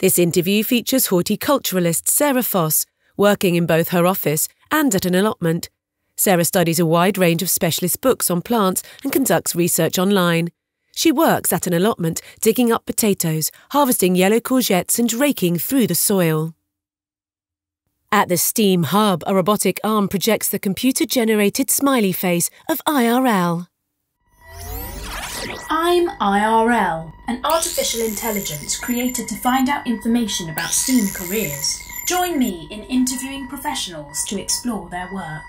This interview features horticulturalist Sarah Foss, working in both her office and at an allotment. Sarah studies a wide range of specialist books on plants and conducts research online. She works at an allotment, digging up potatoes, harvesting yellow courgettes and raking through the soil. At the STEAM Hub, a robotic arm projects the computer-generated smiley face of IRL. I'm IRL, an artificial intelligence created to find out information about STEAM careers. Join me in interviewing professionals to explore their work.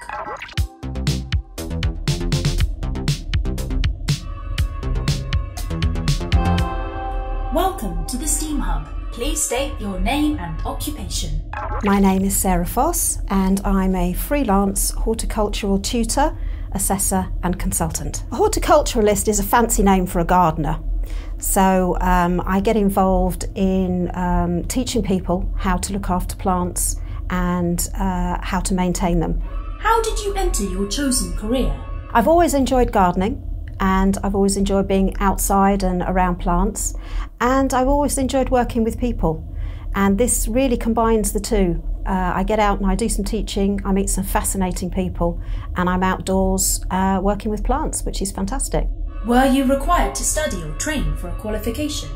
Welcome to the STEAM Hub. Please state your name and occupation. My name is Sarah Foss and I'm a freelance horticultural tutor, assessor and consultant. A horticulturalist is a fancy name for a gardener. So I get involved in teaching people how to look after plants and how to maintain them. How did you enter your chosen career? I've always enjoyed gardening and I've always enjoyed being outside and around plants, and I've always enjoyed working with people, and this really combines the two. I get out and I do some teaching, I meet some fascinating people, and I'm outdoors working with plants, which is fantastic. Were you required to study or train for a qualification?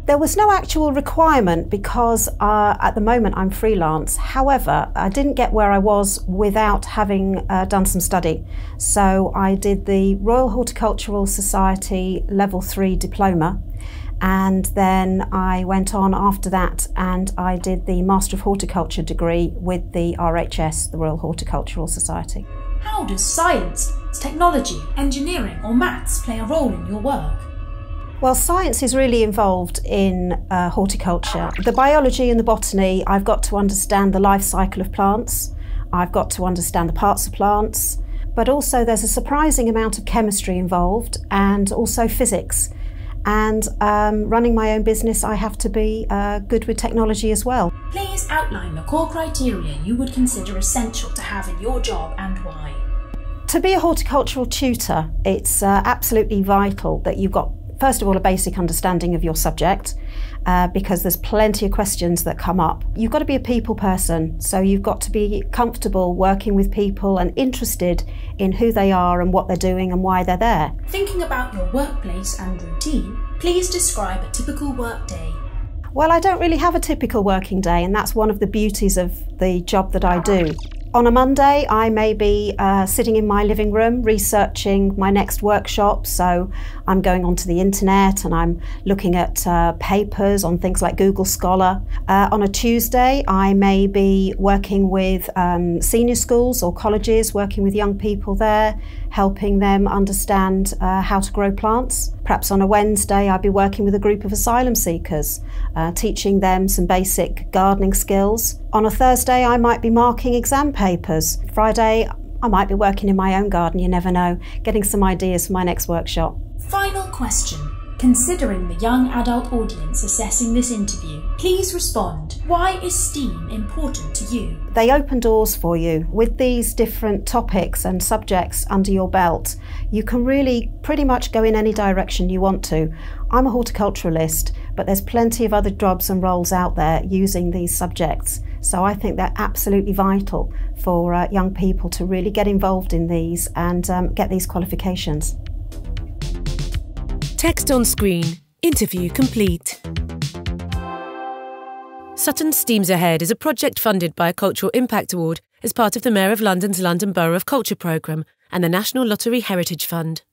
There was no actual requirement because at the moment I'm freelance. However, I didn't get where I was without having done some study. So I did the Royal Horticultural Society Level 3 diploma, and then I went on after that and I did the Master of Horticulture degree with the RHS, the Royal Horticultural Society. How does science, technology, engineering or maths play a role in your work? Well, science is really involved in horticulture. The biology and the botany, I've got to understand the life cycle of plants, I've got to understand the parts of plants, but also there's a surprising amount of chemistry involved and also physics. And running my own business, I have to be good with technology as well. Please outline the core criteria you would consider essential to have in your job and why. To be a horticultural tutor, it's absolutely vital that you've got, first of all, a basic understanding of your subject, because there's plenty of questions that come up. You've got to be a people person, so you've got to be comfortable working with people and interested in who they are and what they're doing and why they're there. Thinking about your workplace and routine, please describe a typical work day. Well, I don't really have a typical working day, and that's one of the beauties of the job that I do. On a Monday, I may be sitting in my living room researching my next workshop, so I'm going onto the internet and I'm looking at papers on things like Google Scholar. On a Tuesday, I may be working with senior schools or colleges, working with young people there, helping them understand how to grow plants. Perhaps on a Wednesday, I'd be working with a group of asylum seekers, teaching them some basic gardening skills. On a Thursday, I might be marking exam papers. Friday, I might be working in my own garden, you never know, getting some ideas for my next workshop. Final question. Considering the young adult audience assessing this interview, please respond. Why is STEAM important to you? They open doors for you. With these different topics and subjects under your belt, you can really pretty much go in any direction you want to. I'm a horticulturalist, but there's plenty of other jobs and roles out there using these subjects. So I think they're absolutely vital for young people to really get involved in these and get these qualifications. Text on screen. Interview complete. Sutton STEAMs Ahead is a project funded by a Cultural Impact Award as part of the Mayor of London's London Borough of Culture programme and the National Lottery Heritage Fund.